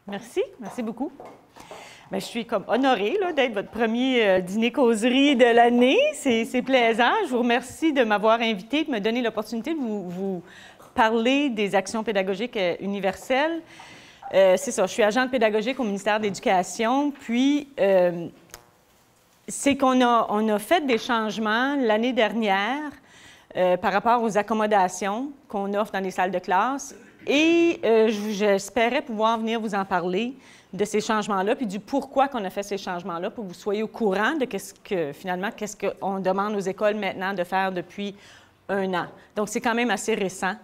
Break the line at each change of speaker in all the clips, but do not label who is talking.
Merci, merci beaucoup. Bien, je suis comme honorée d'être votre premier dîner-causerie de l'année. C'est plaisant. Je vous remercie de m'avoir invité, de me donner l'opportunité de vous parler des actions pédagogiques universelles. C'est ça, je suis agente pédagogique au ministère de l'Éducation, puis c'est qu'on a fait des changements l'année dernière par rapport aux accommodations qu'on offre dans les salles de classe et j'espérais pouvoir venir vous en parler de ces changements-là, puis du pourquoi qu'on a fait ces changements-là, pour que vous soyez au courant de qu'est-ce qu'on demande aux écoles maintenant de faire depuis 1 an. Donc, c'est quand même assez récent.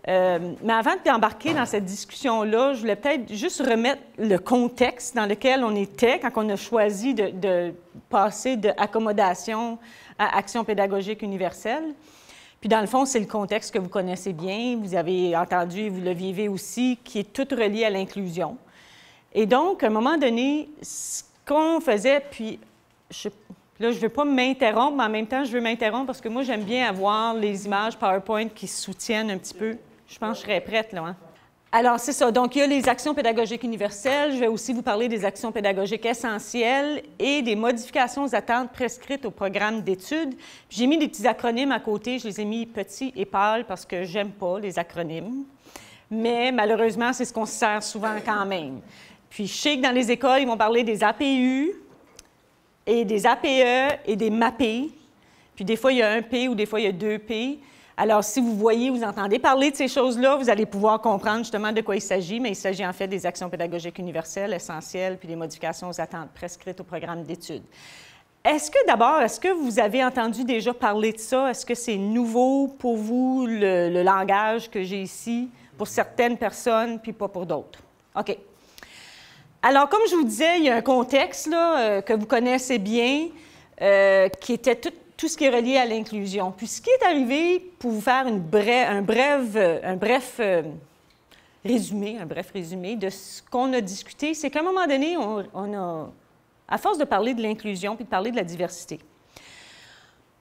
Mais avant d'embarquer dans cette discussion-là, je voulais peut-être juste remettre le contexte dans lequel on était quand on a choisi de passer de accommodation à action pédagogique universelle. Puis dans le fond, c'est le contexte que vous connaissez bien, vous avez entendu et vous le vivez aussi, qui est tout relié à l'inclusion. Et donc, à un moment donné, ce qu'on faisait, puis là, je ne veux pas m'interrompre, mais en même temps, je veux m'interrompre parce que moi, j'aime bien avoir les images PowerPoint qui soutiennent un petit peu. Je pense que je serais prête, là. Hein? Alors, c'est ça. Donc, il y a les actions pédagogiques universelles. Je vais aussi vous parler des actions pédagogiques essentielles et des modifications aux attentes prescrites au programme d'études. J'ai mis des petits acronymes à côté. Je les ai mis petits et pâles parce que j'aime pas les acronymes. Mais malheureusement, c'est ce qu'on se sert souvent quand même. Puis, je sais que dans les écoles, ils vont parler des APU et des APE et des MAPE. Puis, des fois, il y a 1 P ou des fois, il y a 2 P. Alors, si vous voyez, vous entendez parler de ces choses-là, vous allez pouvoir comprendre justement de quoi il s'agit, mais il s'agit en fait des actions pédagogiques universelles, essentielles, puis des modifications aux attentes prescrites au programme d'études. Est-ce que vous avez entendu déjà parler de ça? Est-ce que c'est nouveau pour vous, le langage que j'ai ici, pour certaines personnes, puis pas pour d'autres? OK. Alors, comme je vous disais, il y a un contexte là, que vous connaissez bien, qui était tout ce qui est relié à l'inclusion. Puis, ce qui est arrivé, pour vous faire un bref résumé de ce qu'on a discuté, c'est qu'à un moment donné, on a, à force de parler de l'inclusion puis de parler de la diversité,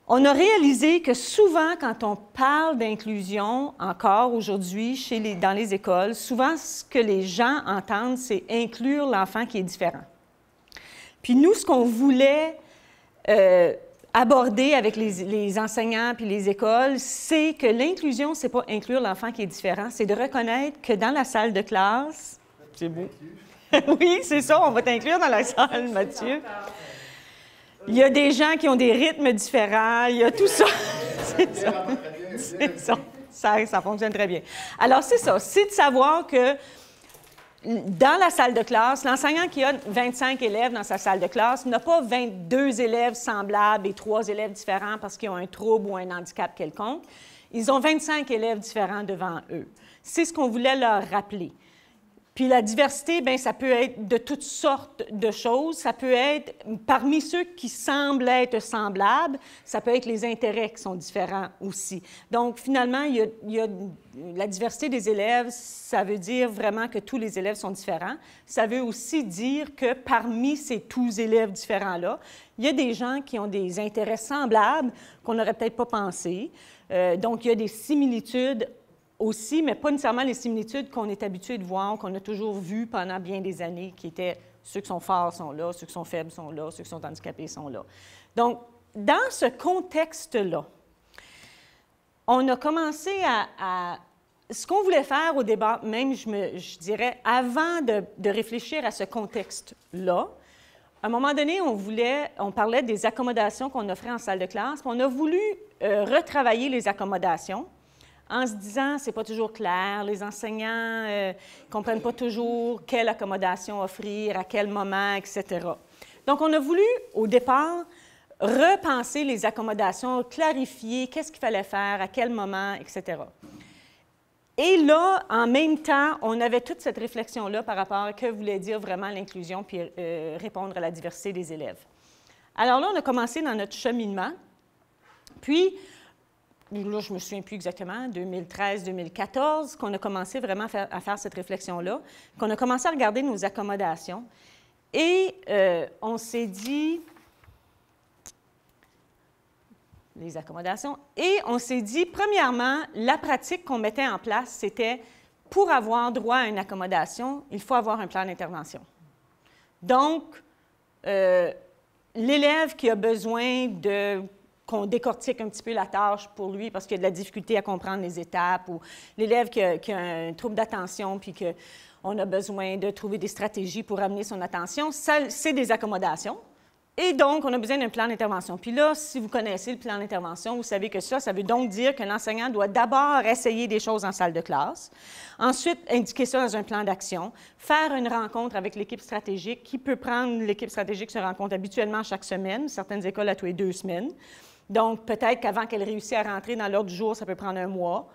on a réalisé que souvent, quand on parle d'inclusion, encore aujourd'hui, dans les écoles, souvent, ce que les gens entendent, c'est inclure l'enfant qui est différent. Puis nous, ce qu'on voulait aborder avec les enseignants puis les écoles, c'est que l'inclusion, c'est pas inclure l'enfant qui est différent, c'est de reconnaître que dans la salle de classe... C'est beau. Oui, c'est ça, on va t'inclure dans la salle, Mathieu. Il y a des gens qui ont des rythmes différents, il y a tout ça. C'est ça. C'est ça. Ça fonctionne très bien. Alors, c'est ça, c'est de savoir que dans la salle de classe, l'enseignant qui a 25 élèves dans sa salle de classe n'a pas 22 élèves semblables et 3 élèves différents parce qu'ils ont un trouble ou un handicap quelconque. Ils ont 25 élèves différents devant eux. C'est ce qu'on voulait leur rappeler. Puis la diversité, bien, ça peut être de toutes sortes de choses. Ça peut être, parmi ceux qui semblent être semblables, ça peut être les intérêts qui sont différents aussi. Donc, finalement, il y a la diversité des élèves, ça veut dire vraiment que tous les élèves sont différents. Ça veut aussi dire que parmi ces tous élèves différents-là, il y a des gens qui ont des intérêts semblables qu'on n'aurait peut-être pas pensé. Donc, il y a des similitudes aussi, mais pas nécessairement les similitudes qu'on est habitué de voir, qu'on a toujours vues pendant bien des années, qui étaient ceux qui sont forts sont là, ceux qui sont faibles sont là, ceux qui sont handicapés sont là. Donc, dans ce contexte-là, on a commencé à ce qu'on voulait faire au débat, même je dirais, avant de réfléchir à ce contexte-là, à un moment donné, on parlait des accommodations qu'on offrait en salle de classe, puis on a voulu retravailler les accommodations, en se disant, c'est pas toujours clair, les enseignants ne comprennent pas toujours quelle accommodation offrir, à quel moment, etc. Donc, on a voulu, au départ, repenser les accommodations, clarifier qu'est-ce qu'il fallait faire, à quel moment, etc. Et là, en même temps, on avait toute cette réflexion-là par rapport à que voulait dire vraiment l'inclusion puis répondre à la diversité des élèves. Alors là, on a commencé dans notre cheminement, puis là, je ne me souviens plus exactement, 2013-2014, qu'on a commencé vraiment à faire cette réflexion-là, qu'on a commencé à regarder nos accommodations. Et on s'est dit, premièrement, la pratique qu'on mettait en place, c'était pour avoir droit à une accommodation, il faut avoir un plan d'intervention. Donc, l'élève qui a besoin qu'on décortique un petit peu la tâche pour lui parce qu'il a de la difficulté à comprendre les étapes, ou l'élève qui a un trouble d'attention puis qu'on a besoin de trouver des stratégies pour amener son attention, c'est des accommodations. Et donc, on a besoin d'un plan d'intervention. Puis là, si vous connaissez le plan d'intervention, vous savez que ça veut donc dire que l'enseignant doit d'abord essayer des choses en salle de classe, ensuite indiquer ça dans un plan d'action, faire une rencontre avec l'équipe stratégique. Qui peut prendre l'équipe stratégique se rencontre habituellement chaque semaine, certaines écoles à tous les 2 semaines. Donc, peut-être qu'avant qu'elle réussisse à rentrer dans l'ordre du jour, ça peut prendre un mois.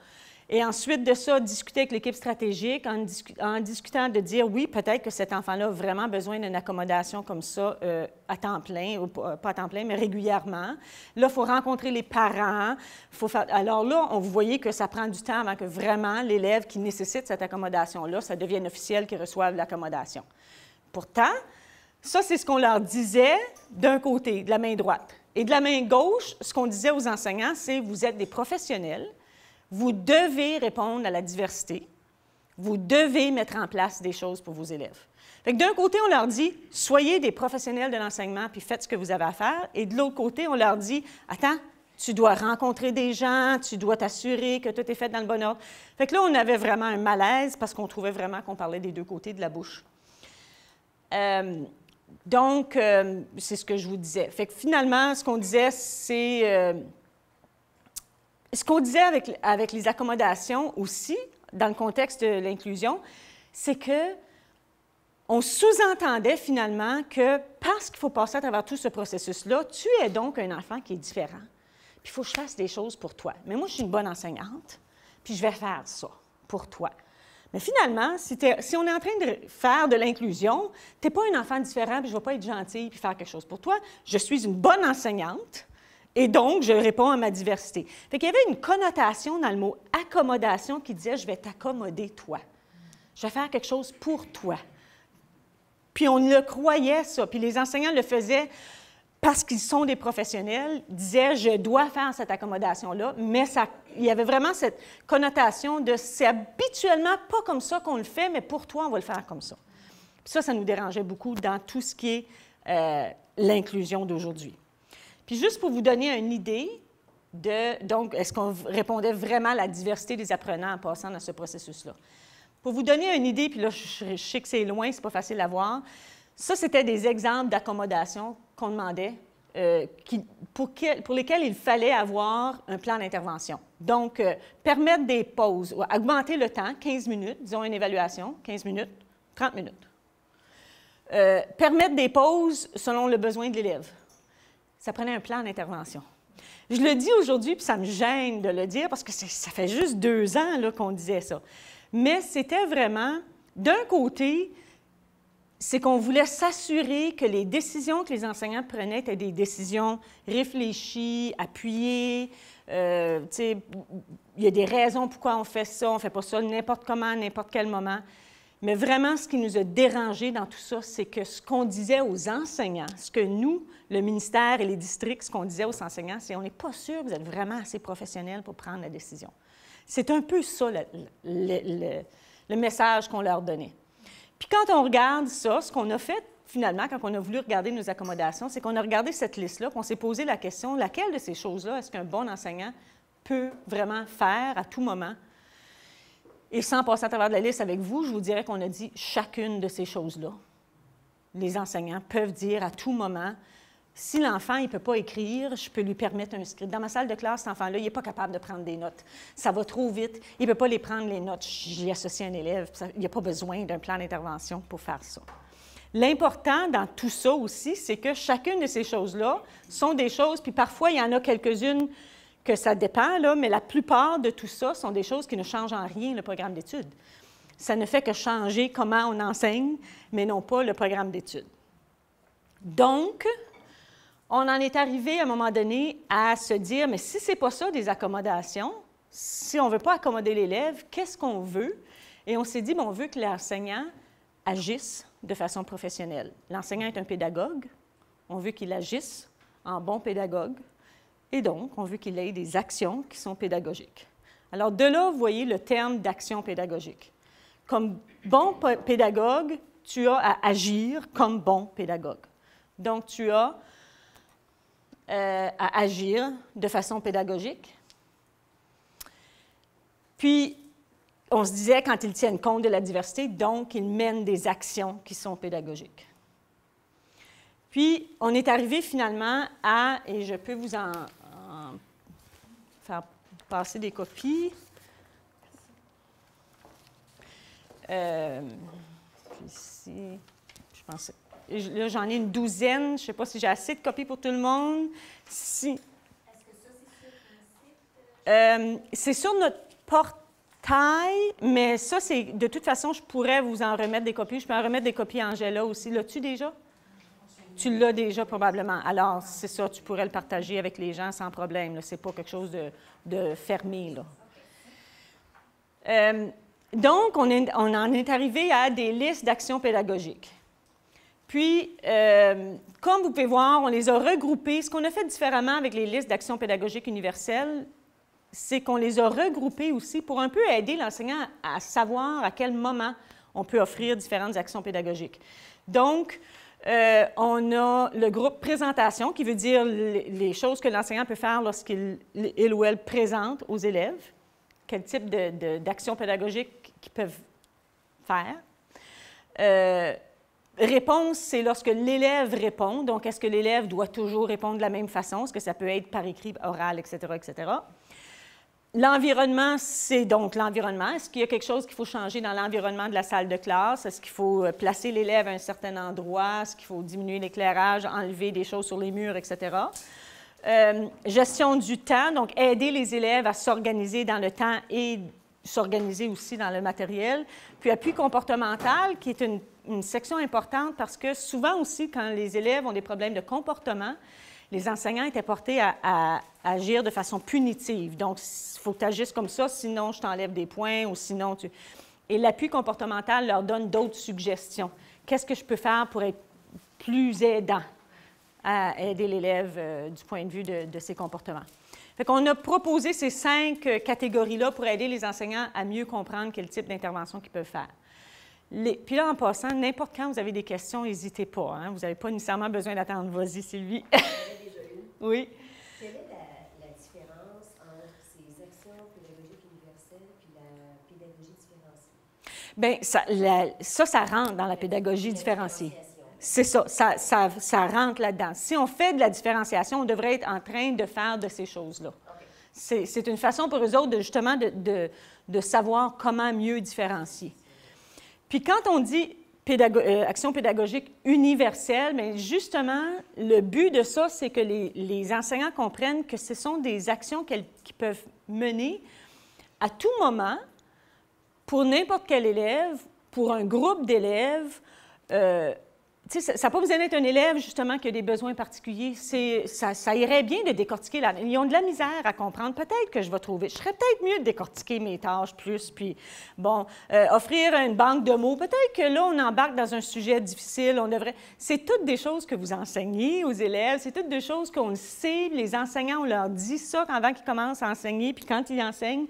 Et ensuite de ça, discuter avec l'équipe stratégique en discutant de dire, oui, peut-être que cet enfant-là a vraiment besoin d'une accommodation comme ça à temps plein, ou pas à temps plein, mais régulièrement. Là, il faut rencontrer les parents. Alors là, vous voyez que ça prend du temps avant que vraiment l'élève qui nécessite cette accommodation-là, ça devienne officiel qu'il reçoive l'accommodation. Pourtant, ça, c'est ce qu'on leur disait d'un côté, de la main droite. Et de la main gauche, ce qu'on disait aux enseignants, c'est « vous êtes des professionnels ». Vous devez répondre à la diversité. Vous devez mettre en place des choses pour vos élèves. D'un côté, on leur dit, soyez des professionnels de l'enseignement puis faites ce que vous avez à faire. Et de l'autre côté, on leur dit, attends, tu dois rencontrer des gens, tu dois t'assurer que tout est fait dans le bon ordre. Fait que là, on avait vraiment un malaise parce qu'on trouvait vraiment qu'on parlait des deux côtés de la bouche. Donc, c'est ce que je vous disais. Fait que finalement, ce qu'on disait, c'est... Ce qu'on disait avec les accommodations aussi, dans le contexte de l'inclusion, c'est qu'on sous-entendait finalement que parce qu'il faut passer à travers tout ce processus-là, tu es donc un enfant qui est différent. Puis il faut que je fasse des choses pour toi. Mais moi, je suis une bonne enseignante, puis je vais faire ça pour toi. Mais finalement, si on est en train de faire de l'inclusion, tu n'es pas un enfant différent, puis je ne vais pas être gentille puis faire quelque chose pour toi. Je suis une bonne enseignante. Et donc, je réponds à ma diversité. Fait qu'il y avait une connotation dans le mot « accommodation » qui disait « je vais t'accommoder, toi. Je vais faire quelque chose pour toi. » Puis on le croyait, ça. Puis les enseignants le faisaient parce qu'ils sont des professionnels, disaient « je dois faire cette accommodation-là », mais il y avait vraiment cette connotation de « c'est habituellement pas comme ça qu'on le fait, mais pour toi, on va le faire comme ça ». Puis ça nous dérangeait beaucoup dans tout ce qui est l'inclusion d'aujourd'hui. Puis juste pour vous donner une idée donc, est-ce qu'on répondait vraiment à la diversité des apprenants en passant dans ce processus-là? Pour vous donner une idée, puis là, je sais que c'est loin, c'est pas facile à voir, ça, c'était des exemples d'accommodation qu'on demandait, pour lesquels il fallait avoir un plan d'intervention. Donc, permettre des pauses, augmenter le temps, 15 minutes, disons une évaluation, 15 minutes, 30 minutes. Permettre des pauses selon le besoin de l'élève. Ça prenait un plan d'intervention. Je le dis aujourd'hui, puis ça me gêne de le dire, parce que ça fait juste 2 ans qu'on disait ça. Mais c'était vraiment, d'un côté, c'est qu'on voulait s'assurer que les décisions que les enseignants prenaient étaient des décisions réfléchies, appuyées. Il y a des raisons pourquoi on fait ça, on ne fait pas ça n'importe comment, à n'importe quel moment. Mais vraiment, ce qui nous a dérangé dans tout ça, c'est que ce qu'on disait aux enseignants, ce que nous, le ministère et les districts, ce qu'on disait aux enseignants, c'est « on n'est pas sûr que vous êtes vraiment assez professionnels pour prendre la décision ». C'est un peu ça, le message qu'on leur donnait. Puis quand on regarde ça, ce qu'on a fait, finalement, quand on a voulu regarder nos accommodations, c'est qu'on a regardé cette liste-là, puis on s'est posé la question, laquelle de ces choses-là est-ce qu'un bon enseignant peut vraiment faire à tout moment? Et sans passer à travers de la liste avec vous, je vous dirais qu'on a dit chacune de ces choses-là. Les enseignants peuvent dire à tout moment, si l'enfant ne peut pas écrire, je peux lui permettre un script. Dans ma salle de classe, cet enfant-là, il n'est pas capable de prendre des notes. Ça va trop vite. Il ne peut pas les prendre, les notes. J'y associe un élève. Il n'y a pas besoin d'un plan d'intervention pour faire ça. L'important dans tout ça aussi, c'est que chacune de ces choses-là sont des choses, puis parfois, il y en a quelques-unes que ça dépend, là, mais la plupart de tout ça sont des choses qui ne changent en rien le programme d'études. Ça ne fait que changer comment on enseigne, mais non pas le programme d'études. Donc, on en est arrivé à un moment donné à se dire, mais si ce n'est pas ça des accommodations, si on ne veut pas accommoder l'élève, qu'est-ce qu'on veut? Et on s'est dit, on veut que l'enseignant agisse de façon professionnelle. L'enseignant est un pédagogue, on veut qu'il agisse en bon pédagogue, et donc, on veut qu'il ait des actions qui sont pédagogiques. Alors, de là, vous voyez le terme d'action pédagogique. comme bon pédagogue, tu as à agir comme bon pédagogue. Donc, tu as à agir de façon pédagogique. Puis, on se disait, quand ils tiennent compte de la diversité, donc ils mènent des actions qui sont pédagogiques. Puis, on est arrivé finalement à, et je peux vous en faire passer des copies. Ici, je pense, là, j'en ai une douzaine. Je ne sais pas si j'ai assez de copies pour tout le monde. Si. Est-ce que ça, c'est sur notre site? C'est sur notre portail, mais ça, c'est de toute façon, je pourrais vous en remettre des copies. Je peux en remettre des copies à Angela aussi. L'as-tu déjà? Tu l'as déjà probablement. Alors, c'est ça, tu pourrais le partager avec les gens sans problème. Ce n'est pas quelque chose de fermé, là. Donc, on en est arrivé à des listes d'actions pédagogiques. Puis, comme vous pouvez voir, on les a regroupées. Ce qu'on a fait différemment avec les listes d'actions pédagogiques universelles, c'est qu'on les a regroupées aussi pour un peu aider l'enseignant à savoir à quel moment on peut offrir différentes actions pédagogiques. Donc, on a le groupe présentation, qui veut dire les choses que l'enseignant peut faire lorsqu'il ou elle présente aux élèves, quel type d'actions pédagogiques qu'ils peuvent faire. Réponse, c'est lorsque l'élève répond. Donc, est-ce que l'élève doit toujours répondre de la même façon? Est-ce que ça peut être par écrit, oral, etc., etc.? L'environnement, c'est donc l'environnement. Est-ce qu'il y a quelque chose qu'il faut changer dans l'environnement de la salle de classe? Est-ce qu'il faut placer l'élève à un certain endroit? Est-ce qu'il faut diminuer l'éclairage, enlever des choses sur les murs, etc.? Gestion du temps, donc aider les élèves à s'organiser dans le temps et s'organiser aussi dans le matériel. Puis appui comportemental, qui est une section importante parce que souvent aussi, quand les élèves ont des problèmes de comportement, les enseignants étaient portés à agir de façon punitive. Donc, il faut que tu agisses comme ça, sinon je t'enlève des points ou sinon tu... Et l'appui comportemental leur donne d'autres suggestions. Qu'est-ce que je peux faire pour être plus aidant à aider l'élève du point de vue de ses comportements? Fait qu'on a proposé ces 5 catégories-là pour aider les enseignants à mieux comprendre quel type d'intervention qu'ils peuvent faire. Puis là, en passant, n'importe quand vous avez des questions, n'hésitez pas. Hein? Vous n'avez pas nécessairement besoin d'attendre. Vas-y, Sylvie. Oui. Quelle est la différence entre ces actions pédagogiques universelles et la pédagogie différenciée? Bien, ça rentre dans la pédagogie différenciée. C'est ça, ça rentre là-dedans. Si on fait de la différenciation, on devrait être en train de faire de ces choses-là. Okay. C'est une façon pour eux autres, justement, de savoir comment mieux différencier. Puis quand on dit action pédagogique universelle, bien justement, le but de ça, c'est que les enseignants comprennent que ce sont des actions qu'ils peuvent mener à tout moment pour n'importe quel élève, pour un groupe d'élèves. Ça n'a pas besoin d'être un élève, justement, qui a des besoins particuliers. Ça irait bien de décortiquer. Ils ont de la misère à comprendre. Peut-être que je serais peut-être mieux de décortiquer mes tâches plus, puis, bon, offrir une banque de mots. Peut-être que là, on embarque dans un sujet difficile. C'est toutes des choses que vous enseignez aux élèves. C'est toutes des choses qu'on le sait. Les enseignants, on leur dit ça avant qu'ils commencent à enseigner, puis quand ils enseignent.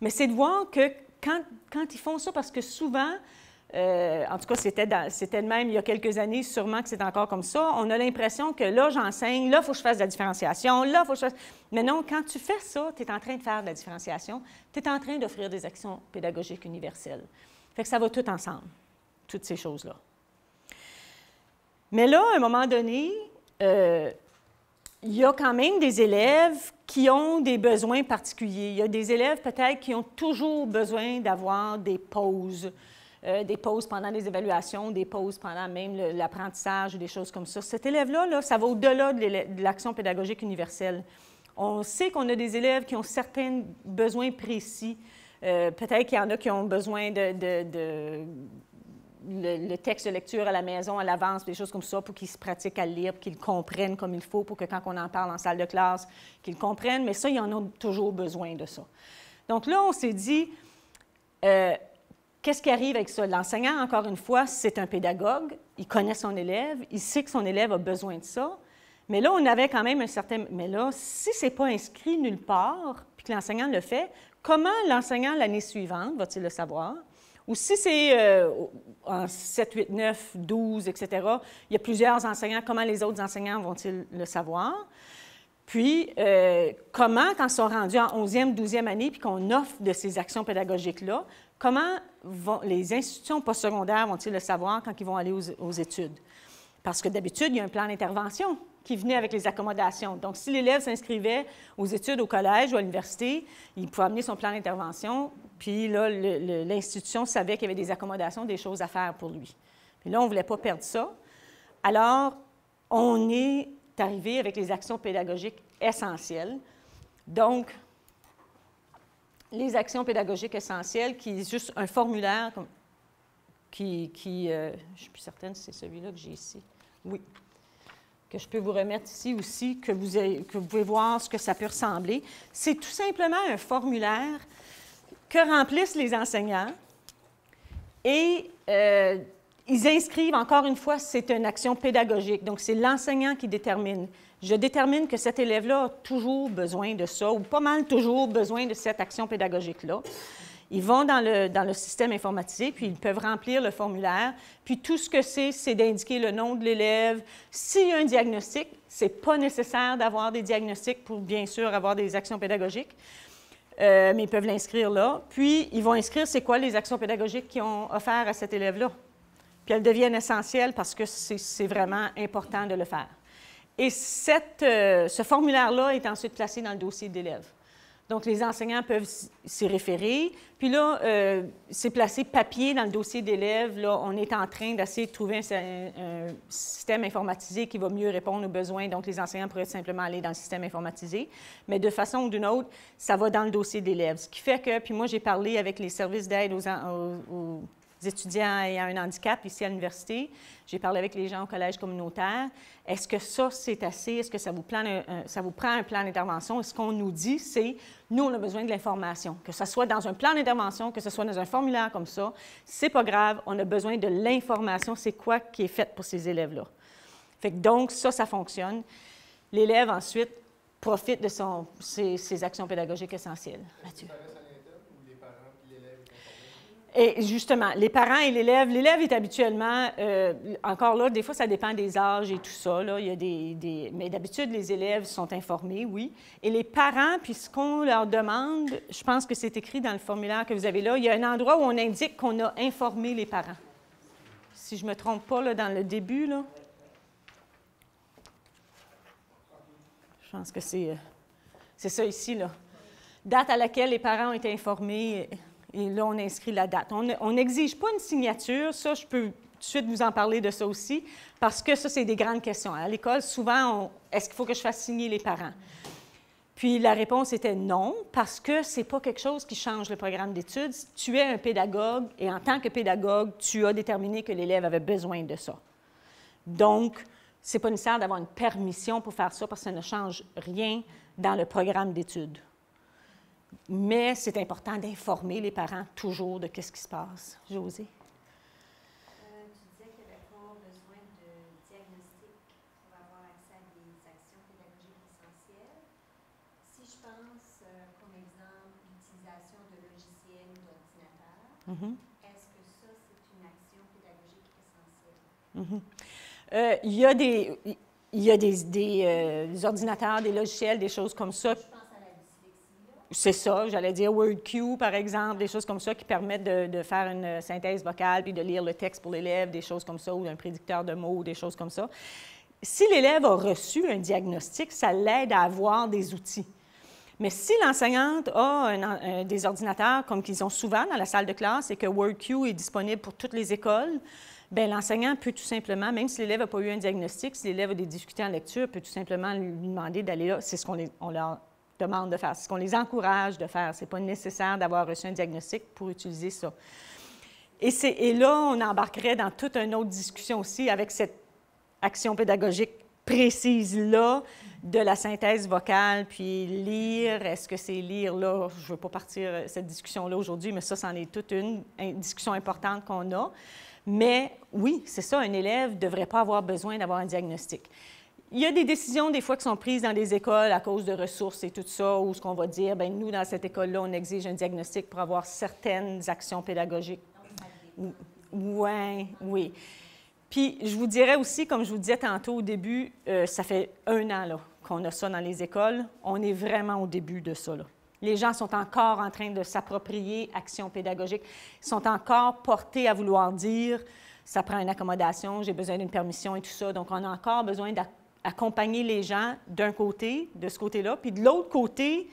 Mais c'est de voir que quand ils font ça, parce que souvent... en tout cas, c'était de même il y a quelques années, sûrement que c'est encore comme ça. On a l'impression que là, j'enseigne, là, il faut que je fasse de la différenciation, là, il faut que je fasse... Mais non, quand tu fais ça, tu es en train de faire de la différenciation, tu es en train d'offrir des actions pédagogiques universelles. Fait que ça va tout ensemble, toutes ces choses-là. Mais là, à un moment donné, il y a quand même des élèves qui ont des besoins particuliers. Il y a des élèves peut-être qui ont toujours besoin d'avoir des pauses pendant les évaluations, des pauses pendant même l'apprentissage, des choses comme ça. Cet élève-là, ça va au-delà de l'action pédagogique universelle. On sait qu'on a des élèves qui ont certains besoins précis. Peut-être qu'il y en a qui ont besoin le texte de lecture à la maison, à l'avance, des choses comme ça, pour qu'ils se pratiquent à le lire, pour qu'ils le comprennent comme il faut, pour que quand on en parle en salle de classe, qu'ils le comprennent. Mais ça, ils en ont toujours besoin de ça. Donc là, on s'est dit... Qu'est-ce qui arrive avec ça? L'enseignant, encore une fois, c'est un pédagogue, il connaît son élève, il sait que son élève a besoin de ça, mais là, on avait quand même un certain... Mais là, si ce n'est pas inscrit nulle part, puis que l'enseignant le fait, comment l'enseignant, l'année suivante, va-t-il le savoir? Ou si c'est en 7, 8, 9, 12, etc., il y a plusieurs enseignants, comment les autres enseignants vont-ils le savoir? Puis, comment, quand ils sont rendus en 11e, 12e année, puis qu'on offre de ces actions pédagogiques-là, comment les institutions postsecondaires vont-ils le savoir quand ils vont aller aux études? Parce que d'habitude, il y a un plan d'intervention qui venait avec les accommodations. Donc, si l'élève s'inscrivait aux études au collège ou à l'université, il pouvait amener son plan d'intervention, puis là, l'institution savait qu'il y avait des accommodations, des choses à faire pour lui. Puis là, on ne voulait pas perdre ça. Alors, on est arrivé avec les actions pédagogiques essentielles. Donc, les actions pédagogiques essentielles, qui est juste un formulaire je ne suis plus certaine si c'est celui-là que j'ai ici. Oui. Que je peux vous remettre ici aussi, que vous pouvez voir ce que ça peut ressembler. C'est tout simplement un formulaire que remplissent les enseignants et ils inscrivent, encore une fois, c'est une action pédagogique. Donc, c'est l'enseignant qui détermine. Je détermine que cet élève-là a toujours besoin de ça, ou pas mal toujours besoin de cette action pédagogique-là. Ils vont dans le système informatisé, puis ils peuvent remplir le formulaire. Puis tout ce que c'est d'indiquer le nom de l'élève. S'il y a un diagnostic, ce n'est pas nécessaire d'avoir des diagnostics pour, bien sûr, avoir des actions pédagogiques. Mais ils peuvent l'inscrire là. Puis, ils vont inscrire c'est quoi les actions pédagogiques qu'ils ont offertes à cet élève-là. Puis, elles deviennent essentielles parce que c'est vraiment important de le faire. Et ce formulaire-là est ensuite placé dans le dossier d'élève. Donc, les enseignants peuvent s'y référer. Puis là, c'est placé papier dans le dossier d'élève. Là, on est en train d'essayer de trouver un système informatisé qui va mieux répondre aux besoins. Donc, les enseignants pourraient simplement aller dans le système informatisé. Mais de façon ou d'une autre, ça va dans le dossier d'élève. Ce qui fait que, puis moi, j'ai parlé avec les services d'aide aux étudiants ayant un handicap ici à l'université. J'ai parlé avec les gens au collège communautaire. Est-ce que ça, c'est assez? Est-ce que ça vous prend un plan d'intervention? Et ce qu'on nous dit, c'est, nous, on a besoin de l'information. Que ce soit dans un plan d'intervention, que ce soit dans un formulaire comme ça, c'est pas grave, on a besoin de l'information. C'est quoi qui est fait pour ces élèves-là? Fait que donc, ça fonctionne. L'élève, ensuite, profite de ses actions pédagogiques essentielles. Mathieu. Et justement, les parents et l'élève est habituellement, encore là, des fois, ça dépend des âges et tout ça. Là, il y a mais d'habitude, les élèves sont informés, oui. Et les parents, puis ce qu'on leur demande, je pense que c'est écrit dans le formulaire que vous avez là, il y a un endroit où on indique qu'on a informé les parents. Si je ne me trompe pas, là, dans le début, là. Je pense que c'est ça ici, là. Date à laquelle les parents ont été informés. Et là, on inscrit la date. On n'exige pas une signature. Ça, je peux tout de suite vous en parler de ça aussi, parce que ça, c'est des grandes questions. À l'école, souvent, est-ce qu'il faut que je fasse signer les parents? Puis la réponse était non, parce que ce n'est pas quelque chose qui change le programme d'études. Tu es un pédagogue, et en tant que pédagogue, tu as déterminé que l'élève avait besoin de ça. Donc, ce n'est pas nécessaire d'avoir une permission pour faire ça, parce que ça ne change rien dans le programme d'études. Mais c'est important d'informer les parents toujours de ce qui se passe. Josée?
Tu disais qu'il n'y avait pas besoin de diagnostic pour avoir accès à des actions pédagogiques essentielles. Si je pense, comme exemple, l'utilisation de logiciels ou d'ordinateurs, est-ce que ça, c'est une action pédagogique essentielle?
Il y a des ordinateurs, des logiciels, des choses comme ça. C'est ça, j'allais dire WordQ, par exemple, des choses comme ça qui permettent de faire une synthèse vocale puis de lire le texte pour l'élève, des choses comme ça, ou un prédicteur de mots, des choses comme ça. Si l'élève a reçu un diagnostic, ça l'aide à avoir des outils. Mais si l'enseignante a des ordinateurs, comme qu'ils ont souvent dans la salle de classe, et que WordQ est disponible pour toutes les écoles, bien, l'enseignant peut tout simplement, même si l'élève n'a pas eu un diagnostic, si l'élève a des difficultés en lecture, peut tout simplement lui demander d'aller là. C'est ce qu'on leur demande de faire. C'est ce qu'on les encourage de faire. Ce n'est pas nécessaire d'avoir reçu un diagnostic pour utiliser ça. Et là, on embarquerait dans toute une autre discussion aussi avec cette action pédagogique précise-là de la synthèse vocale, puis lire. Est-ce que c'est lire là? Je ne veux pas partir cette discussion-là aujourd'hui, mais ça, c'en est toute une discussion importante qu'on a. Mais oui, c'est ça, un élève ne devrait pas avoir besoin d'avoir un diagnostic. Il y a des décisions, des fois, qui sont prises dans des écoles à cause de ressources et tout ça, où ce qu'on va dire, bien, nous, dans cette école-là, on exige un diagnostic pour avoir certaines actions pédagogiques.
Donc,
Oui, oui. Puis, je vous dirais aussi, comme je vous disais tantôt au début, ça fait 1 an là, qu'on a ça dans les écoles. On est vraiment au début de ça, là. Les gens sont encore en train de s'approprier action pédagogique. Ils sont encore portés à vouloir dire « ça prend une accommodation, j'ai besoin d'une permission et tout ça ». Donc, on a encore besoin d'accompagner les gens d'un côté, de ce côté-là. Puis de l'autre côté,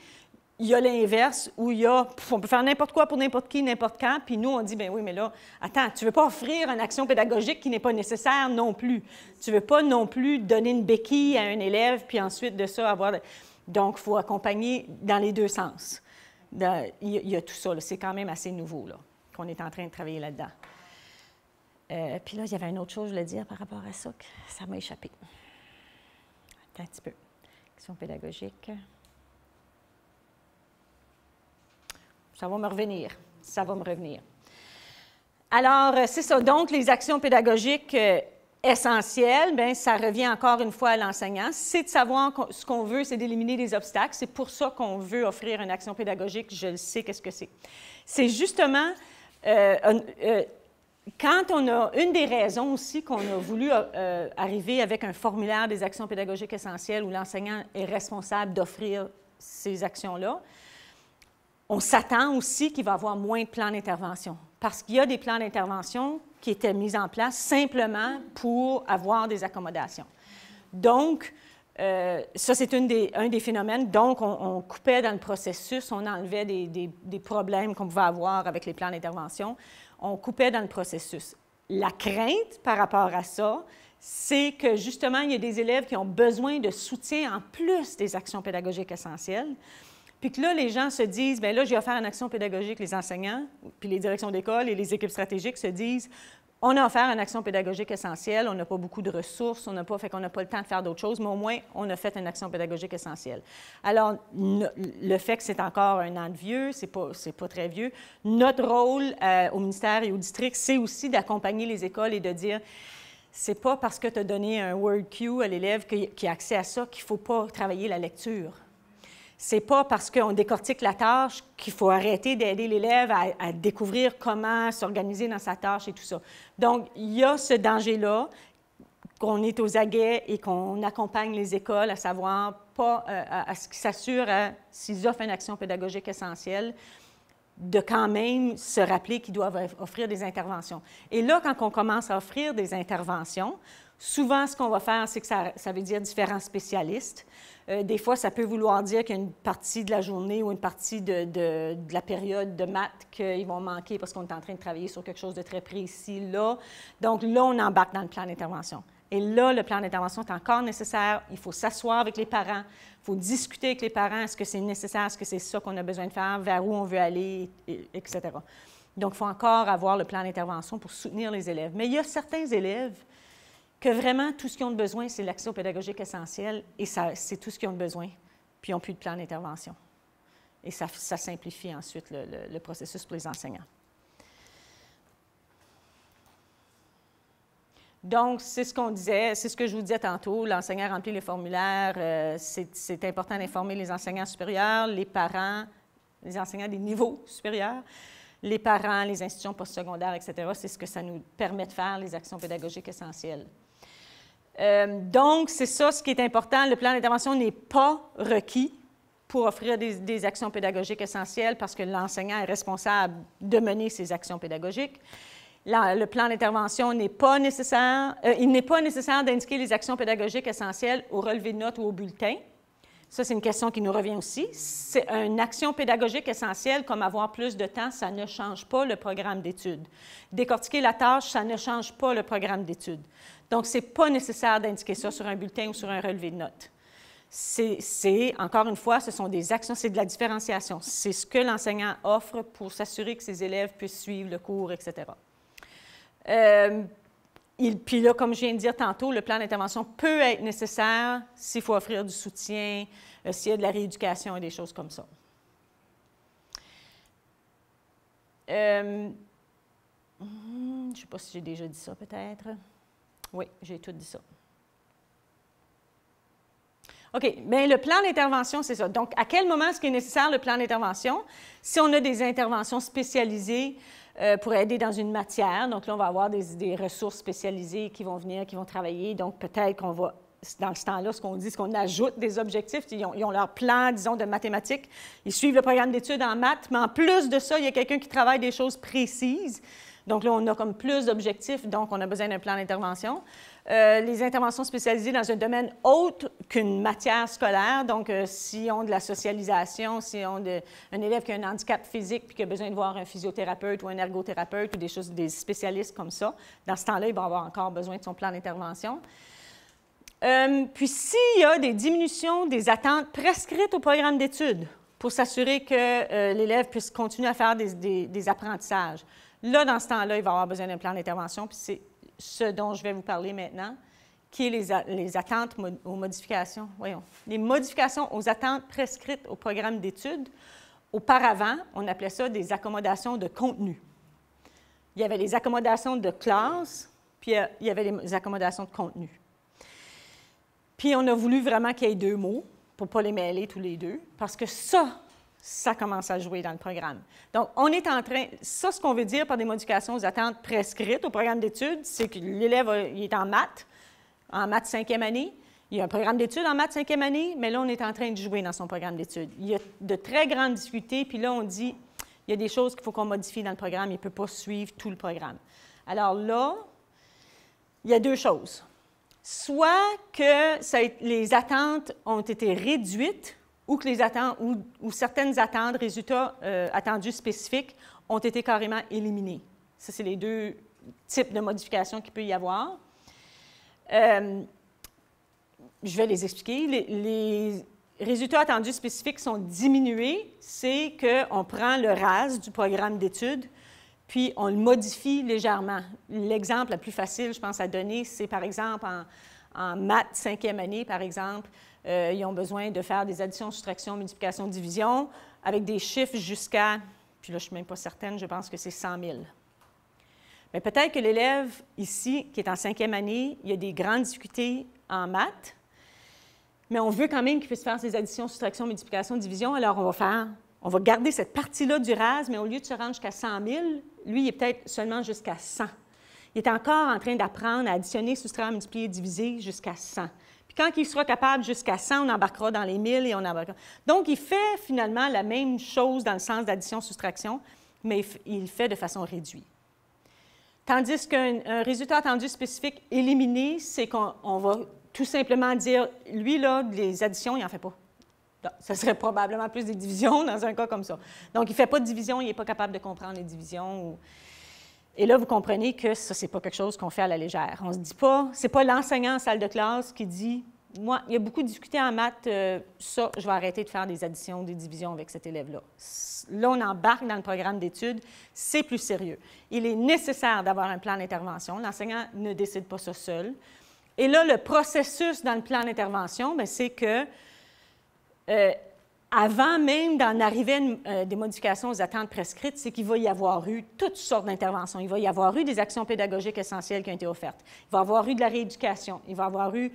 il y a l'inverse où on peut faire n'importe quoi pour n'importe qui, n'importe quand. Puis nous, on dit « bien oui, mais là, attends, tu ne veux pas offrir une action pédagogique qui n'est pas nécessaire non plus. Tu ne veux pas non plus donner une béquille à un élève, puis ensuite de ça, avoir... » Donc, il faut accompagner dans les deux sens. Il y a tout ça, c'est quand même assez nouveau, là, qu'on est en train de travailler là-dedans. Puis là, il y avait une autre chose, je voulais dire par rapport à ça, que ça m'a échappé. Attends un petit peu. Action pédagogique. Ça va me revenir. Ça va me revenir. Alors, c'est ça. Donc, les actions pédagogiques essentielles, bien, ça revient encore une fois à l'enseignant. C'est de savoir ce qu'on veut, c'est d'éliminer les obstacles. C'est pour ça qu'on veut offrir une action pédagogique. Je le sais, qu'est-ce que c'est. C'est justement, quand on a, une des raisons aussi qu'on a voulu arriver avec un formulaire des actions pédagogiques essentielles où l'enseignant est responsable d'offrir ces actions-là, on s'attend aussi qu'il va y avoir moins de plans d'intervention. Parce qu'il y a des plans d'intervention qui étaient mis en place simplement pour avoir des accommodations. Donc, ça, c'est un des phénomènes. Donc, on coupait dans le processus, on enlevait des problèmes qu'on pouvait avoir avec les plans d'intervention. On coupait dans le processus. La crainte par rapport à ça, c'est que justement, il y a des élèves qui ont besoin de soutien en plus des actions pédagogiques essentielles. Puis que là, les gens se disent, bien là, je vais faire une action pédagogique, les enseignants, puis les directions d'école et les équipes stratégiques se disent, on a offert une action pédagogique essentielle, on n'a pas beaucoup de ressources, on n'a pas le temps de faire d'autres choses, mais au moins, on a fait une action pédagogique essentielle. Alors, le fait que c'est encore 1 an de vieux, c'est pas très vieux, notre rôle au ministère et au district, c'est aussi d'accompagner les écoles et de dire, c'est pas parce que tu as donné un word cue à l'élève qui a accès à ça qu'il ne faut pas travailler la lecture. C'est pas parce qu'on décortique la tâche qu'il faut arrêter d'aider l'élève à découvrir comment s'organiser dans sa tâche et tout ça. Donc, il y a ce danger-là qu'on est aux aguets et qu'on accompagne les écoles à savoir pas à ce qu'ils s'assurent, s'ils offrent une action pédagogique essentielle, de quand même se rappeler qu'ils doivent offrir des interventions. Et là, quand on commence à offrir des interventions, souvent, ce qu'on va faire, c'est que ça veut dire différents spécialistes. Des fois, ça peut vouloir dire qu'il y a une partie de la journée ou une partie de la période de maths qu'ils vont manquer parce qu'on est en train de travailler sur quelque chose de très précis là. Donc là, on embarque dans le plan d'intervention. Et là, le plan d'intervention est encore nécessaire. Il faut s'asseoir avec les parents. Il faut discuter avec les parents. Est-ce que c'est nécessaire? Est-ce que c'est ça qu'on a besoin de faire? Vers où on veut aller? Etc. Donc, il faut encore avoir le plan d'intervention pour soutenir les élèves. Mais il y a certains élèves que vraiment, tout ce qu'ils ont besoin, c'est l'action pédagogique essentielle et c'est tout ce qu'ils ont besoin, puis ils n'ont plus de plan d'intervention. Et ça simplifie ensuite le processus pour les enseignants. Donc, c'est ce qu'on disait, c'est ce que je vous disais tantôt, l'enseignant remplit les formulaires, c'est important d'informer les enseignants supérieurs, les parents, les enseignants des niveaux supérieurs, les parents, les institutions postsecondaires, etc. C'est ce que ça nous permet de faire, les actions pédagogiques essentielles. Donc, c'est ça ce qui est important. Le plan d'intervention n'est pas requis pour offrir des actions pédagogiques essentielles parce que l'enseignant est responsable de mener ces actions pédagogiques. Le plan d'intervention n'est pas nécessaire. Il n'est pas nécessaire d'indiquer les actions pédagogiques essentielles au relevé de notes ou au bulletin. Ça, c'est une question qui nous revient aussi. C'est une action pédagogique essentielle, comme avoir plus de temps, ça ne change pas le programme d'études. Décortiquer la tâche, ça ne change pas le programme d'études. Donc, ce n'est pas nécessaire d'indiquer ça sur un bulletin ou sur un relevé de notes. Encore une fois, ce sont des actions, c'est de la différenciation. C'est ce que l'enseignant offre pour s'assurer que ses élèves puissent suivre le cours, etc. Puis là, comme je viens de dire tantôt, le plan d'intervention peut être nécessaire s'il faut offrir du soutien, s'il y a de la rééducation et des choses comme ça. Je ne sais pas si j'ai déjà dit ça, peut-être. Oui, j'ai tout dit ça. OK, bien, le plan d'intervention, c'est ça. Donc, à quel moment est-ce qu'il est nécessaire le plan d'intervention? Si on a des interventions spécialisées, pour aider dans une matière. Donc là, on va avoir des ressources spécialisées qui vont venir, qui vont travailler. Donc peut-être qu'on va, dans ce temps-là, ce qu'on dit, c'est qu'on ajoute des objectifs. Ils ont leur plan, disons, de mathématiques. Ils suivent le programme d'études en maths, mais en plus de ça, il y a quelqu'un qui travaille des choses précises. Donc là, on a comme plus d'objectifs, donc on a besoin d'un plan d'intervention. Les interventions spécialisées dans un domaine autre qu'une matière scolaire, donc s'ils ont de la socialisation, s'ils ont un élève qui a un handicap physique puis qui a besoin de voir un physiothérapeute ou un ergothérapeute ou des spécialistes comme ça, dans ce temps-là, il va avoir encore besoin de son plan d'intervention. Puis s'il y a des diminutions des attentes prescrites au programme d'études pour s'assurer que l'élève puisse continuer à faire des apprentissages, là, dans ce temps-là, il va avoir besoin d'un plan d'intervention, puis c'est ce dont je vais vous parler maintenant, qui est les attentes aux modifications. Voyons, les modifications aux attentes prescrites au programme d'études. Auparavant, on appelait ça des accommodations de contenu. Il y avait les accommodations de classe, puis il y avait les accommodations de contenu. Puis on a voulu vraiment qu'il y ait deux mots, pour ne pas les mêler tous les deux, parce que ça commence à jouer dans le programme. Donc, on est en train, ce qu'on veut dire par des modifications aux attentes prescrites au programme d'études, c'est que l'élève il est en maths 5e année, il y a un programme d'études en maths 5e année, mais là, on est en train de jouer dans son programme d'études. Il y a de très grandes difficultés, puis là, on dit, il y a des choses qu'il faut qu'on modifie dans le programme, il ne peut pas suivre tout le programme. Alors là, il y a deux choses. Soit que les attentes ont été réduites, ou que les attentes, ou certaines attentes, résultats attendus spécifiques, ont été carrément éliminés. Ça, c'est les deux types de modifications qu'il peut y avoir. Je vais les expliquer. Les résultats attendus spécifiques sont diminués. C'est qu'on prend le RAS du programme d'études, puis on le modifie légèrement. L'exemple le plus facile, je pense, à donner, c'est par exemple en maths 5e année, par exemple, ils ont besoin de faire des additions, soustractions, multiplications, divisions avec des chiffres jusqu'à, puis là, je ne suis même pas certaine, je pense que c'est 100 000. Mais peut-être que l'élève ici, qui est en 5e année, il a des grandes difficultés en maths, mais on veut quand même qu'il puisse faire ses additions, soustractions, multiplications, divisions, alors on va garder cette partie-là du RAS, mais au lieu de se rendre jusqu'à 100 000, lui, il est peut-être seulement jusqu'à 100. Il est encore en train d'apprendre à additionner, soustraire, multiplier, diviser jusqu'à 100. Puis quand il sera capable jusqu'à 100, on embarquera dans les 1000 et on embarquera. Donc, il fait finalement la même chose dans le sens d'addition-soustraction, mais il le fait de façon réduite. Tandis qu'un résultat attendu spécifique éliminé, c'est qu'on va tout simplement dire, lui, là, les additions, il n'en fait pas. Ça serait probablement plus des divisions dans un cas comme ça. Donc, il ne fait pas de division, il n'est pas capable de comprendre les divisions. Et là, vous comprenez que ça, ce n'est pas quelque chose qu'on fait à la légère. On ne se dit pas, ce n'est pas l'enseignant en salle de classe qui dit « Moi, il y a beaucoup de difficultés en maths, ça, je vais arrêter de faire des additions, des divisions avec cet élève-là. » Là, on embarque dans le programme d'études, c'est plus sérieux. Il est nécessaire d'avoir un plan d'intervention. L'enseignant ne décide pas ça seul. Et là, le processus dans le plan d'intervention, c'est que avant même d'en arriver à des modifications aux attentes prescrites, c'est qu'il va y avoir eu toutes sortes d'interventions. Il va y avoir eu des actions pédagogiques essentielles qui ont été offertes. Il va y avoir eu de la rééducation. Il va y avoir eu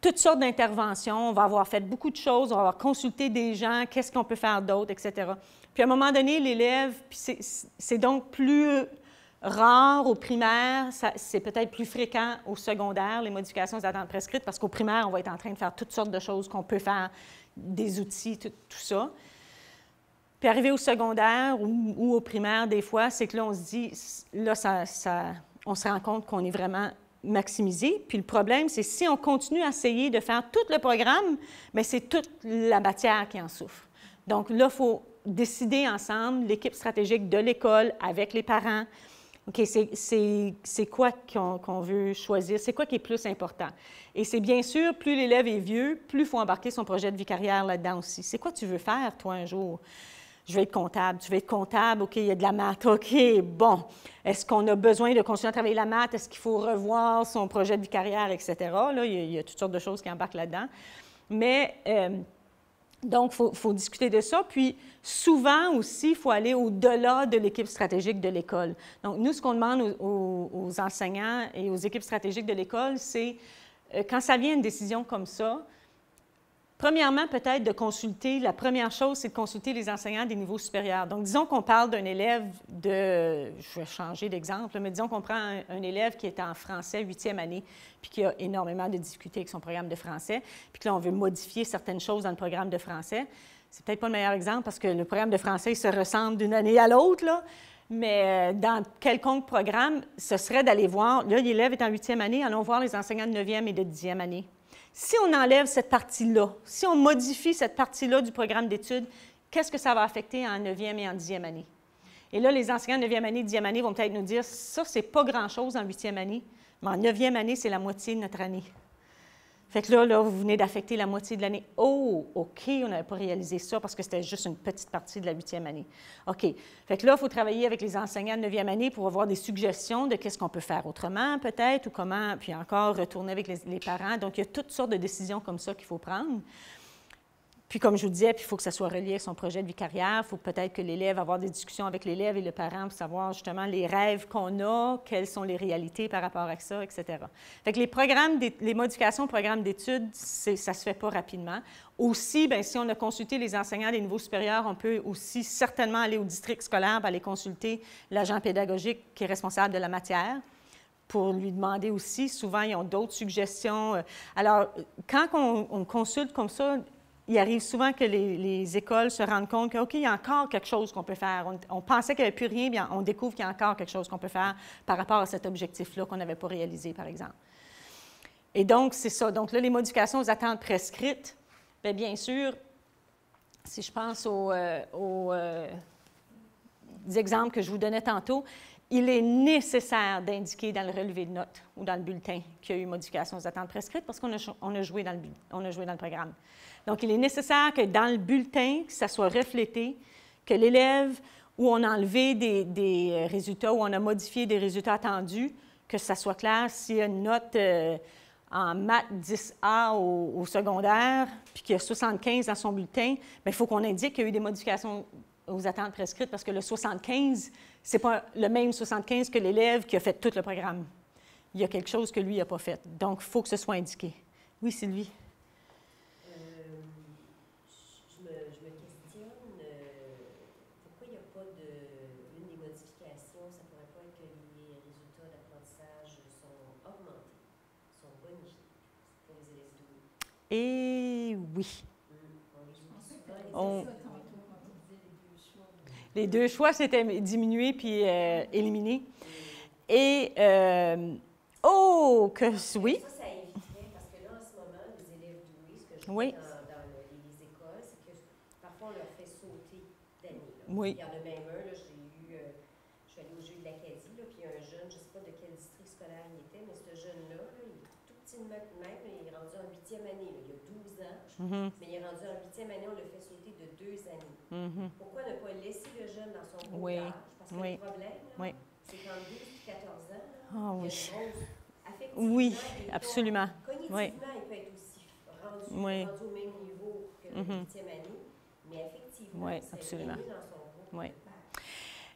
toutes sortes d'interventions. On va avoir fait beaucoup de choses. On va avoir consulté des gens. Qu'est-ce qu'on peut faire d'autre, etc. Puis à un moment donné, l'élève, c'est donc plus rare au primaire, c'est peut-être plus fréquent au secondaire, les modifications aux attentes prescrites, parce qu'au primaire, on va être en train de faire toutes sortes de choses qu'on peut faire, des outils, tout ça. Puis arriver au secondaire ou au primaire, des fois, c'est que là, on se dit, là, on se rend compte qu'on est vraiment maximisé. Puis le problème, c'est si on continue à essayer de faire tout le programme, bien, c'est toute la matière qui en souffre. Donc là, il faut décider ensemble, l'équipe stratégique de l'école, avec les parents, OK, c'est quoi qu'on veut choisir? C'est quoi qui est plus important? Et c'est bien sûr, plus l'élève est vieux, plus il faut embarquer son projet de vie carrière là-dedans aussi. C'est quoi tu veux faire, toi, un jour? Je vais être comptable. Tu veux être comptable? OK, il y a de la maths. OK, bon. Est-ce qu'on a besoin de continuer à travailler la maths? Est-ce qu'il faut revoir son projet de vie carrière, etc.? Là, il y a toutes sortes de choses qui embarquent là-dedans. Mais... donc, il faut discuter de ça. Puis, souvent aussi, il faut aller au-delà de l'équipe stratégique de l'école. Donc, nous, ce qu'on demande aux enseignants et aux équipes stratégiques de l'école, c'est, quand ça vient une décision comme ça, Premièrement, peut-être de consulter, la première chose, c'est de consulter les enseignants des niveaux supérieurs. Donc, disons qu'on parle d'un élève je vais changer d'exemple, mais disons qu'on prend un élève qui est en français 8e année, puis qui a énormément de difficultés avec son programme de français, puis que là, on veut modifier certaines choses dans le programme de français. C'est peut-être pas le meilleur exemple parce que le programme de français, il se ressemble d'une année à l'autre, là. Mais dans quelconque programme, ce serait d'aller voir, là, l'élève est en 8e année, allons voir les enseignants de 9e et de 10e année. Si on enlève cette partie-là, si on modifie cette partie-là du programme d'études, qu'est-ce que ça va affecter en 9e et en 10e année? Et là, les enseignants de 9e année, 10e année vont peut-être nous dire, ça, c'est pas grand-chose en 8e année, mais en 9e année, c'est la moitié de notre année. Fait que là, vous venez d'affecter la moitié de l'année. Oh, OK, on n'avait pas réalisé ça parce que c'était juste une petite partie de la 8e année. OK. Fait que là, il faut travailler avec les enseignants de 9e année pour avoir des suggestions de qu'est-ce qu'on peut faire autrement, peut-être, ou comment, puis encore retourner avec les parents. Donc, il y a toutes sortes de décisions comme ça qu'il faut prendre. Puis, comme je vous disais, il faut que ça soit relié à son projet de vie carrière. Il faut peut-être que l'élève, avoir des discussions avec l'élève et le parent pour savoir justement les rêves qu'on a, quelles sont les réalités par rapport à ça, etc. Fait que les modifications au programme d'études, ça ne se fait pas rapidement. Aussi, bien, si on a consulté les enseignants des niveaux supérieurs, on peut aussi certainement aller au district scolaire pour aller consulter l'agent pédagogique qui est responsable de la matière, pour lui demander aussi. Souvent, ils ont d'autres suggestions. Alors, quand on consulte comme ça, il arrive souvent que les écoles se rendent compte qu'il y a encore quelque chose qu'on peut faire. On pensait qu'il n'y avait plus rien, bien on découvre qu'il y a encore quelque chose qu'on peut faire par rapport à cet objectif-là qu'on n'avait pas réalisé, par exemple. Et donc, c'est ça. Donc là, les modifications aux attentes prescrites, bien sûr, si je pense aux exemples que je vous donnais tantôt, il est nécessaire d'indiquer dans le relevé de notes ou dans le bulletin qu'il y a eu modification aux attentes prescrites parce qu'on a joué dans le programme. Donc, il est nécessaire que dans le bulletin, que ça soit reflété, que l'élève, où on a enlevé des résultats, où on a modifié des résultats attendus, que ça soit clair. S'il y a une note en maths 10A au secondaire, puis qu'il y a 75 dans son bulletin, bien, il faut qu'on indique qu'il y a eu des modifications aux attentes prescrites parce que le 75, ce n'est pas le même 75 que l'élève qui a fait tout le programme. Il y a quelque chose que lui n'a pas fait. Donc, il faut que ce soit indiqué. Oui, Sylvie?
Je me questionne, pourquoi il n'y a pas une des modifications, ça ne pourrait pas être que les résultats d'apprentissage sont augmentés, sont bonifiés pour les élèves doués?
Et oui. Les deux choix, c'était diminuer puis éliminer. Et, oui.
Ça éviterait, parce que là, en ce moment, les élèves doués, ce que je
oui.
vois dans les écoles, c'est que parfois, on leur fait sauter d'année.
Oui.
Il y en a même un, là, je suis allée au jeu de l'Acadie, puis un jeune, je ne sais pas de quel district scolaire il était, mais ce jeune-là, il est tout petit de même, il est rendu en 8e année, là, il a 12 ans, mais il est rendu en 8e année, on le fait sauter de 2 années. Pourquoi ne pas laisser le jeune dans son beau âge? Parce que le problème, c'est qu'en 12 et 14 ans, il y a une grosse affectivement,
absolument.
Cognitivement, il peut être aussi rendu au même niveau que la 8e année, mais effectivement, c'est bien dans son groupe.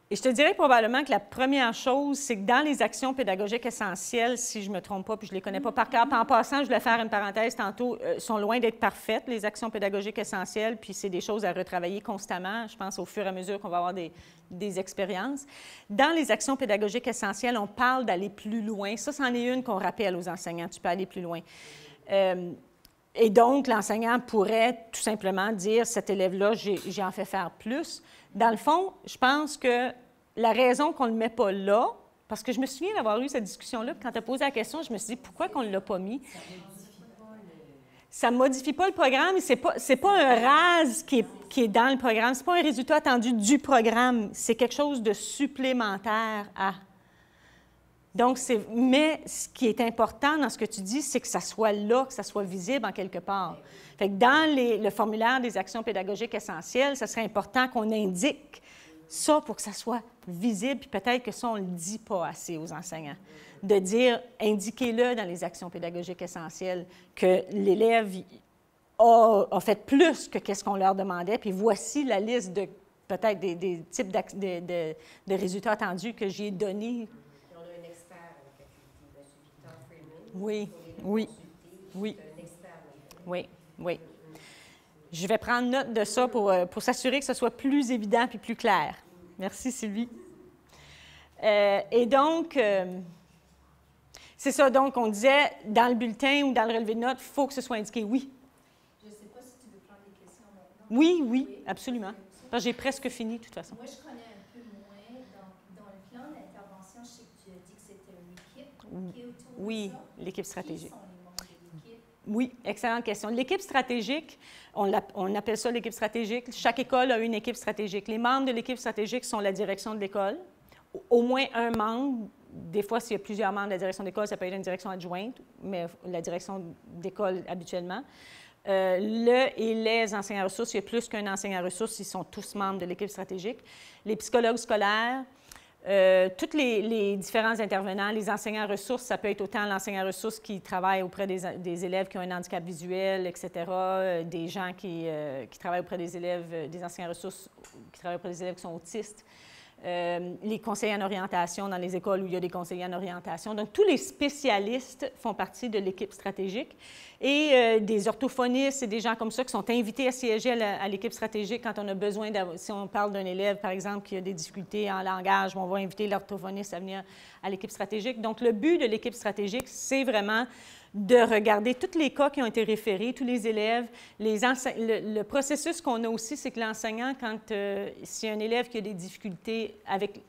Et je te dirais probablement que la première chose, c'est que dans les actions pédagogiques essentielles, si je ne me trompe pas, puis je ne les connais pas par cœur, puis en passant, je voulais faire une parenthèse tantôt, sont loin d'être parfaites, les actions pédagogiques essentielles, puis c'est des choses à retravailler constamment, je pense, au fur et à mesure qu'on va avoir des expériences. Dans les actions pédagogiques essentielles, on parle d'aller plus loin. Ça, c'en est une qu'on rappelle aux enseignants, tu peux aller plus loin. Et donc, l'enseignant pourrait tout simplement dire, cet élève-là, j'ai en fait faire plus. Dans le fond, je pense que la raison qu'on ne le met pas là, parce que je me souviens d'avoir eu cette discussion-là, quand tu as posé la question, je me suis dit, pourquoi qu'on ne l'a pas mis? Ça ne modifie pas le programme, ce n'est pas un RAS qui est dans le programme, ce n'est pas un résultat attendu du programme, c'est quelque chose de supplémentaire à. Donc, mais ce qui est important dans ce que tu dis, c'est que ça soit là, que ça soit visible en quelque part. Fait que dans le formulaire des actions pédagogiques essentielles, ça serait important qu'on indique ça pour que ça soit visible, puis peut-être que ça, on ne le dit pas assez aux enseignants. De dire, indiquez-le dans les actions pédagogiques essentielles, que l'élève a fait plus que ce qu'on leur demandait, puis voici la liste de peut-être des types de résultats attendus que j'ai donnés. Oui. Je vais prendre note de ça pour s'assurer que ce soit plus évident et plus clair. Merci, Sylvie. Et donc, c'est ça. Donc, on disait, dans le bulletin ou dans le relevé de notes, il faut que ce soit indiqué oui.
Je ne sais pas si tu veux prendre des questions maintenant.
Oui, absolument. Parce que j'ai presque fini, de toute façon.
Moi, je connais un peu moins. Dans le plan d'intervention, je sais que tu as dit que c'était une équipe qui est autour de ça.
L'équipe stratégique.
Qui sont les membres de l'équipe?
Oui, excellente question. L'équipe stratégique, on appelle ça l'équipe stratégique. Chaque école a une équipe stratégique. Les membres de l'équipe stratégique sont la direction de l'école. Au moins un membre. Des fois, s'il y a plusieurs membres de la direction d'école, ça peut être une direction adjointe, mais la direction d'école habituellement. Et les enseignants ressources, il y a plus qu'un enseignant ressources, ils sont tous membres de l'équipe stratégique. Les psychologues scolaires, tous les différents intervenants, les enseignants ressources, ça peut être autant l'enseignant ressources qui travaille auprès des élèves qui ont un handicap visuel, etc., des gens qui travaillent auprès des élèves, des enseignants ressources qui travaillent auprès des élèves qui sont autistes. Les conseillers en orientation dans les écoles où il y a des conseillers en orientation. Donc, tous les spécialistes font partie de l'équipe stratégique et des orthophonistes et des gens comme ça qui sont invités à siéger à l'équipe stratégique quand on a besoin, si on parle d'un élève, par exemple, qui a des difficultés en langage, on va inviter l'orthophoniste à venir à l'équipe stratégique. Donc, le but de l'équipe stratégique, c'est vraiment de regarder tous les cas qui ont été référés, tous les élèves. Le processus qu'on a aussi, c'est que l'enseignant, s'il y a un élève qui a des difficultés,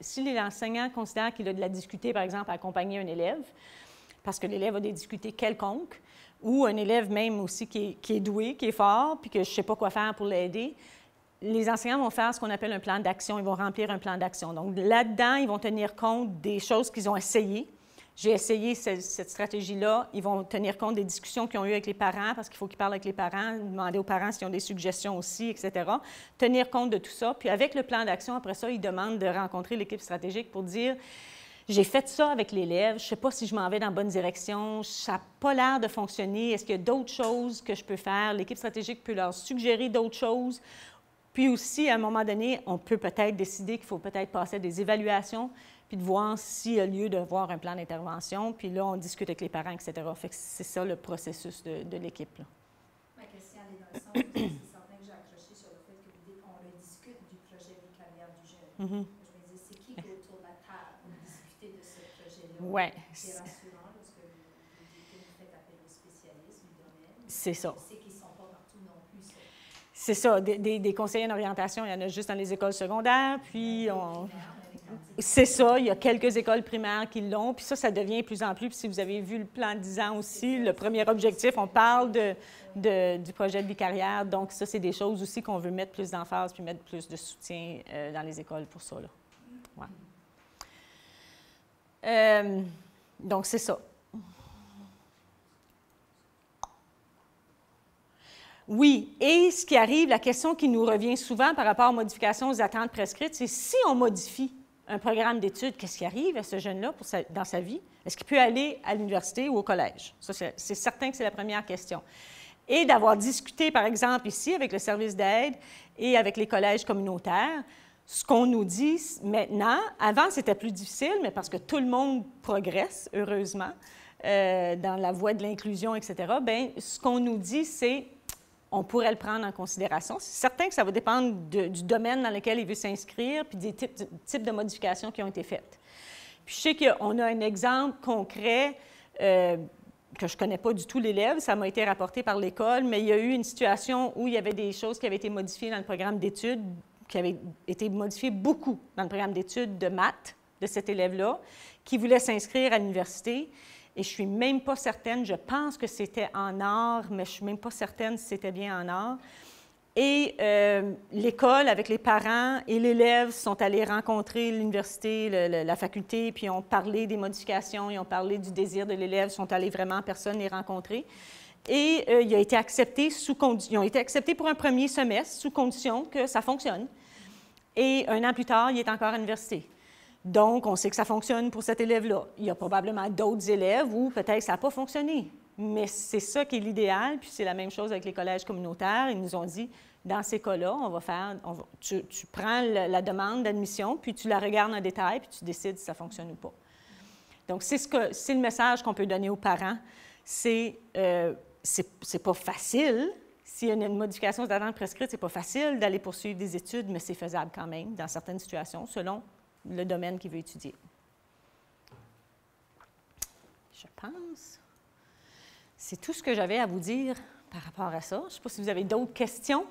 si l'enseignant considère qu'il a de la difficulté, par exemple, à accompagner un élève, parce que l'élève a des difficultés quelconques, ou un élève même aussi qui est doué, qui est fort, puis que je ne sais pas quoi faire pour l'aider, les enseignants vont faire ce qu'on appelle un plan d'action. Ils vont remplir un plan d'action. Donc, là-dedans, ils vont tenir compte des choses qu'ils ont essayées. J'ai essayé cette stratégie-là. Ils vont tenir compte des discussions qu'ils ont eues avec les parents, parce qu'il faut qu'ils parlent avec les parents, demander aux parents s'ils ont des suggestions aussi, etc. Tenir compte de tout ça. Puis avec le plan d'action, après ça, ils demandent de rencontrer l'équipe stratégique pour dire « J'ai fait ça avec l'élève, je ne sais pas si je m'en vais dans la bonne direction, ça n'a pas l'air de fonctionner, est-ce qu'il y a d'autres choses que je peux faire? » L'équipe stratégique peut leur suggérer d'autres choses. Puis aussi, à un moment donné, on peut peut-être décider qu'il faut peut-être passer à des évaluations, puis de voir s'il y a lieu de voir un plan d'intervention. Puis là, on discute avec les parents, etc. Fait que c'est ça le processus de l'équipe.
Ma question est dans le sens, c'est certain que j'ai accroché sur le fait qu'on discute du projet Vicariat du jeune. Je me dis, c'est qui autour de la table pour discuter de ce projet-là?
Oui.
C'est rassurant parce que vous faites appel aux spécialistes du domaine.
C'est ça.
Je sais qu'ils ne sont pas partout non plus.
C'est ça. Des conseillers en orientation, il y en a juste dans les écoles secondaires, puis c'est ça, il y a quelques écoles primaires qui l'ont, puis ça devient de plus en plus. Puis si vous avez vu le plan 10 ans aussi, le premier objectif, on parle du projet de vicariat. Donc ça, c'est des choses aussi qu'on veut mettre plus d'emphase puis mettre plus de soutien dans les écoles pour ça. Là. Ouais. Donc c'est ça. Oui, et ce qui arrive, la question qui nous revient souvent par rapport aux modifications aux attentes prescrites, c'est si on modifie un programme d'études, qu'est-ce qui arrive à ce jeune-là dans sa vie? Est-ce qu'il peut aller à l'université ou au collège? Ça, c'est certain que c'est la première question. Et d'avoir discuté, par exemple, ici, avec le service d'aide et avec les collèges communautaires, ce qu'on nous dit maintenant, avant, c'était plus difficile, mais parce que tout le monde progresse, heureusement, dans la voie de l'inclusion, etc., bien, ce qu'on nous dit, c'est on pourrait le prendre en considération. C'est certain que ça va dépendre du domaine dans lequel il veut s'inscrire puis des types de modifications qui ont été faites. Puis je sais qu'on a un exemple concret que je ne connais pas du tout l'élève, ça m'a été rapporté par l'école, mais il y a eu une situation où il y avait des choses qui avaient été modifiées dans le programme d'études, qui avaient été modifiées beaucoup dans le programme d'études de maths de cet élève-là, qui voulait s'inscrire à l'université. Et je ne suis même pas certaine, je pense que c'était en art, mais je ne suis même pas certaine si c'était bien en art. Et l'école, avec les parents et l'élève, sont allés rencontrer l'université, la faculté, puis ont parlé des modifications, ils ont parlé du désir de l'élève, sont allés vraiment en personne les rencontrer. Et il a été accepté ils ont été acceptés pour un premier semestre, sous condition que ça fonctionne. Et un an plus tard, il est encore à l'université. Donc, on sait que ça fonctionne pour cet élève-là. Il y a probablement d'autres élèves où peut-être ça n'a pas fonctionné. Mais c'est ça qui est l'idéal, puis c'est la même chose avec les collèges communautaires. Ils nous ont dit, dans ces cas-là, tu prends la demande d'admission, puis tu la regardes en détail, puis tu décides si ça fonctionne ou pas. Donc, c'est le message qu'on peut donner aux parents. C'est pas facile, s'il y a une modification d'attente prescrite, ce n'est pas facile d'aller poursuivre des études, mais c'est faisable quand même dans certaines situations, selon le domaine qu'il veut étudier. Je pense. C'est tout ce que j'avais à vous dire par rapport à ça. Je ne sais pas si vous avez d'autres questions.